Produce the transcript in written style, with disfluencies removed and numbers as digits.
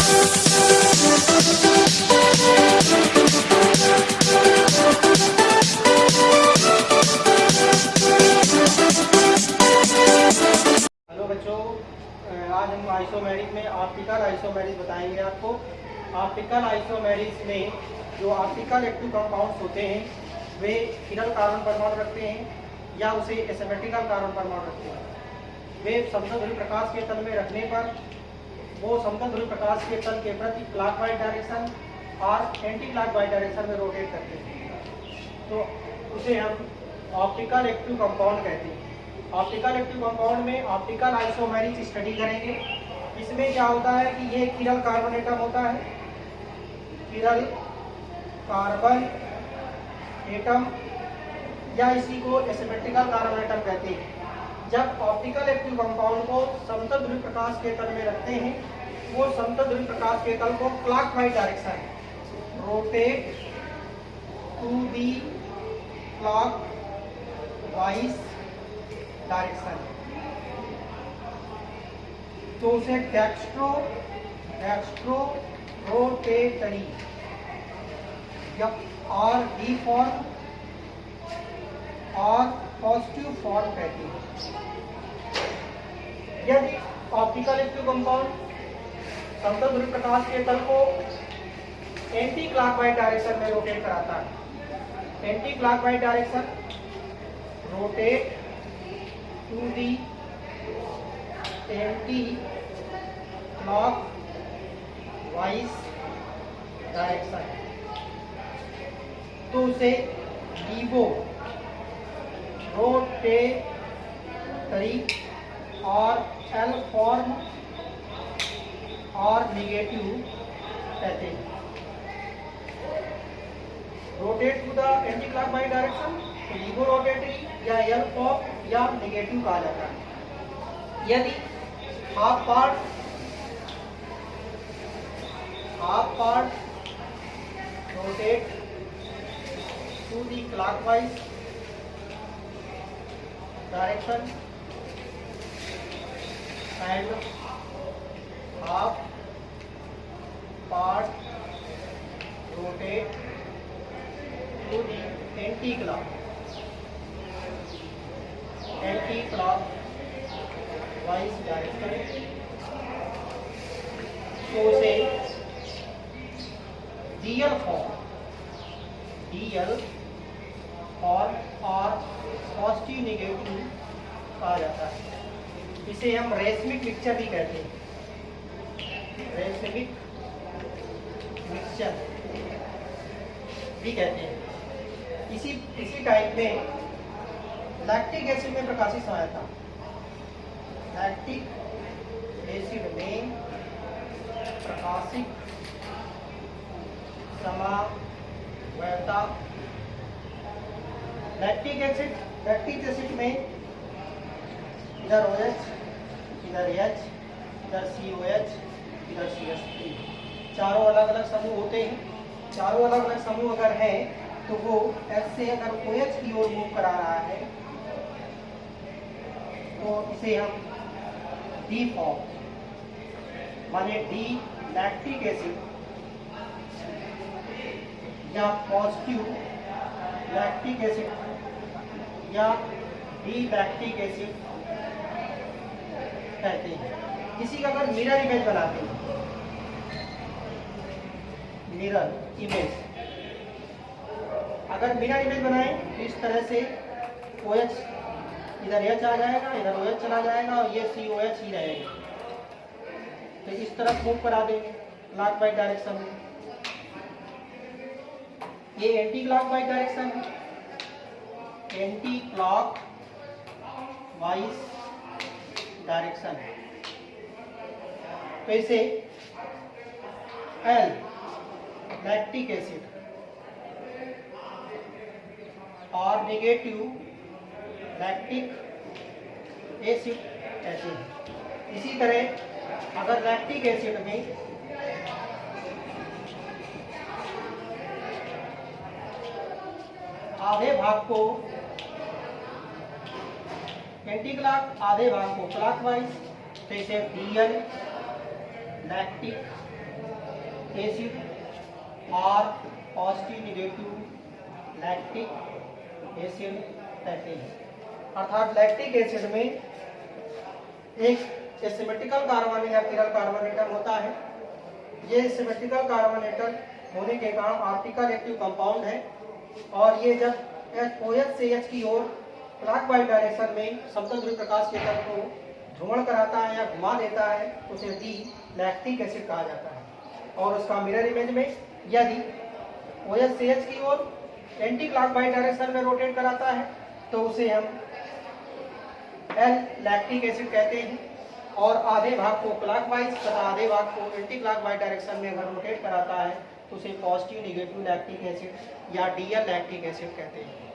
Hello बच्चों, आज हम आइसोमेरिक में ऑप्टिकल आइसोमेरिक बताएंगे आपको। ऑप्टिकल आइसोमेरिक में जो ऑप्टिकल एक्टिव कंपाउंड्स होते हैं वे किरण कार्बन परमाणु रखते हैं या उसे एसिमेट्रिकल कार्बन परमाणु रखते हैं। वे समतल ध्रुवीय प्रकाश के तल में रखने पर वो समतल ध्रुवीय प्रकाश के तल के प्रति क्लॉकवाइज डायरेक्शन और एंटी क्लॉकवाइज डायरेक्शन में रोटेट करते हैं, तो उसे हम ऑप्टिकल एक्टिव कंपाउंड कहते हैं। ऑप्टिकल एक्टिव कंपाउंड में ऑप्टिकल आइसोमेरिक स्टडी करेंगे। इसमें क्या होता है कि ये किरल कार्बन एटम होता है, किरल कार्बन एटम या इसी को एसिमेट्रिकल कार्बन एटम कहते हैं। जब ऑप्टिकल एक्टिव कंपाउंड को समतल ध्रुवीय प्रकाश के तल में रखते हैं, वो समतल ध्रुवीय प्रकाश के तल को clockwise direction rotate to the clockwise direction, तो उसे डेक्स्ट्रो रोटेटरी या और डी फॉर्म और पॉजिटिव फॉर्म कहते हैं। यदि ऑप्टिकल एक्टिव कंपाउंड समतल ध्रुवीय प्रकाश के तल को एंटी क्लॉकवाइज डायरेक्शन में रोटेट कराता है, anti clockwise direction rotate to the anti clockwise direction, तो उसे लीबो रोटेटरी और एल फॉर्म और निगेटिव कहते हैं। Rotate to the anti clockwise direction तो लीबो रोटेटरी या एल फॉर्म या निगेटिव कहा जाता है। यदि half part rotate to the clockwise direction and half part rotate to the anti clockwise direction, तो उसे डीएल फॉर्म और पॉजिटिव नेगेटिव कहा जाता है। इसे हम रेसमिक मिक्सचर भी कहते हैं, रेसमिक मिक्सचर भी कहते हैं। इसी टाइप में लैक्टिक एसिड में प्रकाशित सहायता, लैक्टिक एसिड में प्रकाशित समावयता। लैक्टिक एसिड में इधर OH, इधर H, इधर COH, इधर CH3, चारों अलग अलग समूह होते हैं। चारों अलग अलग समूह अगर हैं तो वो H से अगर OH की ओर मूव करा रहा है तो इसे हम डी फॉर्म माने डी लैक्टिक एसिड या पॉजिटिव लैक्टिक एसिड या डी लैक्टिक एसिड कहते हैं। इसी का अगर मिरर इमेज बनाते हैं, मिरर इमेज, अगर मिरर इमेज बनाएं तो इस तरह से OH इधर H आ जाएगा, इधर OH चला जाएगा और ये COH ही रहेगा। तो इस तरफ मूव करा देंगे क्लॉकवाइज डायरेक्शन में। ये एंटी क्लॉकवाइज डायरेक्शन है, एंटी क्लॉकवाइज डायरेक्शन है। तो इसे L लैक्टिक एसिड और नेगेटिव लैक्टिक एसिड कहते हैं। इसी तरह अगर लैक्टिक एसिड में आधे भाग को एंटी क्लॉक, आधे भाग को क्लॉकवाइज, तो इसे डीएल लैक्टिक एसिड और पॉजिटिव निगेटिव लैक्टिक एसिड कहते हैं। अर्थात लैक्टिक एसिड में एक एसिमेट्रिकल कार्बन या किरल कार्बन एटम होता है। ये एसिमेट्रिकल कार्बन एटम होने के कारण ऑप्टिकल एक्टिव कंपाउंड है और ये जब OH से H की ओर क्लॉकवाइज डायरेक्शन में समतल ध्रुवीय प्रकाश के तल को भ्रमण कराता है या घुमा देता है तो उसे डी लैक्टिक एसिड कहा जाता है। और उसका मिरर इमेज में यदि OH से H की ओर एंटी क्लॉकवाइज डायरेक्शन में रोटेट कराता है तो उसे हम एल लैक्टिक एसिड कहते हैं। और आधे भाग को क्लॉकवाइज तथा आधे भाग को एंटी क्लॉकवाइज डायरेक्शन में अगर रोटेट कराता है तो उसे पॉजिटिव निगेटिव लैक्टिक एसिड या डीएल लैक्टिक एसिड कहते हैं।